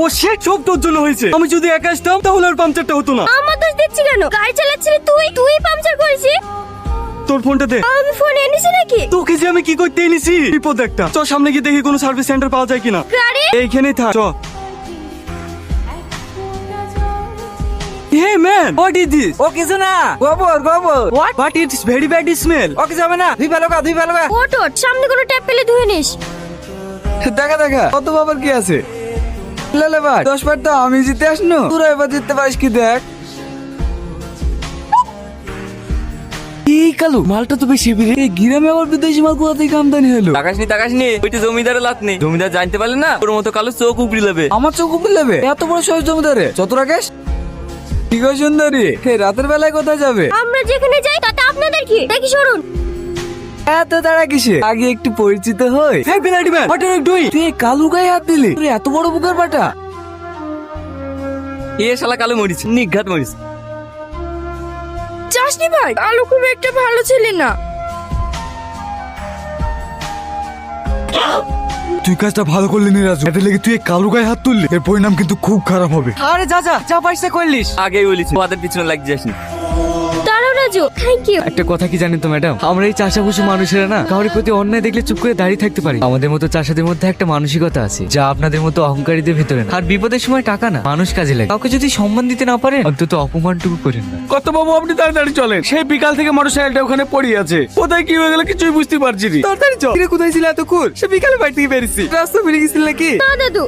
ও শেট, সব তোর জন্য হয়েছে। আমি যদি একা আসতাম তাহলে আর পাংচারটা হতো না। আমার দোষ দিচ্ছি কেন? গাড়ি চালাচ্ছিলি তুই পাংচার করেছিস। তোর ফোনটা দে। আমি ফোন এনেছি নাকি? তোকে যে আমি কি করতে এনেছি, বিপদ একটা। চ সামনে গিয়ে দেখি কোনো সার্ভিস সেন্টার পাওয়া যায় কিনা। গাড়ি এইখানেই থাক, চ। Hey man, what is this? ও কিছু না, গোবর গোবর। What? But it's very bad smell. ও কিছু হবে না, ধুই ফেলো গা, ধুই ফেলো গা। ওট সামনে কোনো ট্যাপ পেলে ধুয়ে নিস। দেখা দেখা কত বাবার কি আছে। লেলে ভাই 10 বার তো আমি জিতে আসনু, তোরা এবার জিততে পারিস কি দেখ। এই কালু মালটা তো বেশি বিরে। এই গ্রামে আবার বিদেশি মাল কোথা থেকে আমদানি হলো? তাকাসনি ওইটা জমিদারের লাত নেই। জমিদার জানতে পারলে না তোর মতো কালো চোখ উপড়ি যাবে। আমার চোখ উপরে লেবে? এত বড় সহজ জমিদারে যত রাকেশ। ঠিক আছে সুন্দরী, হে রাতের বেলায় কোথায় যাবে? আমরা যেখানে যাই তাতে আপনাদের কি? দেখি সরুন। এত তাড়া কিসে? আগে একটু পরিচিত হই। Hey bloody man, what are you doing? তুই এই কালু গায়ে হাত দিলি? তোর এত বড় বুকের বাটা? এ শালা কালো মরিস, নিঘাত মরিস। চাষনি ভাই, আলু খুব একটা ভালো ছেলে না। তুই কাজটা ভালো করলি নি রাজু। এতে লেগে তুই এই কালু গায়ে হাত তুললি, এর পরিণাম কিন্তু খুব খারাপ হবে। আরে যা যা যা পাইছে করলিস। আগেই বলিস ওদের পিছনে লাগি যাসনি। দাঁড়াও রাজু, থ্যাংক ইউ। একটা কথা কি জানেন তো ম্যাডাম, আমরা এই চাষাভুষি মানুষেরা না কারোর প্রতি অন্যায় দেখলে চুপ করে দাঁড়িয়ে থাকতে পারি। আমাদের মতো চাষাদের মধ্যে একটা মানসিকতা আছে যা আপনাদের মতো অহংকারীদের ভিতরে না। আর বিপদের সময় টাকা না, মানুষ কাজে লাগে। কাউকে যদি সম্মান দিতে না পারেন অন্তত অপমানটুকু করেন না। কত বাবু, আপনি তাড়াতাড়ি চলেন। সেই বিকাল থেকে মোটরসাইকেলটা ওখানে পড়ে আছে। কোথায় কি হয়ে গেল কিছুই বুঝতে পারছি না। তাড়াতাড়ি চল। কিরে কোথায় ছিল এতক্ষণ? সে বিকালে বাড়ি থেকে বেরিয়েছি। রাস্তা ভুলে গেছিল নাকি? না দাদু,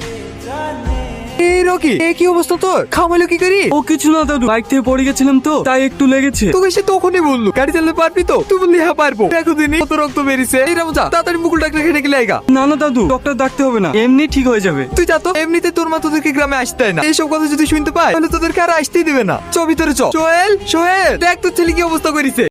এই রকি, এই কি অবস্থা তোর? খামাইলো কি করি? ও কিছু না দাদু, বাইক থেকে পড়ে গেছিলাম তো তাই একটু লেগেছে। তোকে সে তখনই বললো গাড়ি চালাতে পারবি তো? তুই বললি হ্যাঁ পারবো। দেখো দিনই কত রক্ত বেরিয়েছে। এই রামজা তাড়াতাড়ি মুকুল ডাক্তার খেয়ে গেলে আইগা। না না দাদু, ডক্টর ডাকতে হবে না, এমনি ঠিক হয়ে যাবে। তুই যা তো। এমনিতে তোর মা তোদেরকে গ্রামে আসতে হয় না। এইসব কথা যদি শুনতে পায় তাহলে তোদেরকে আর আসতেই দিবে না। চ ভিতরে চ। সোহেল সোহেল, দেখ তোর ছেলে কি অবস্থা করেছে।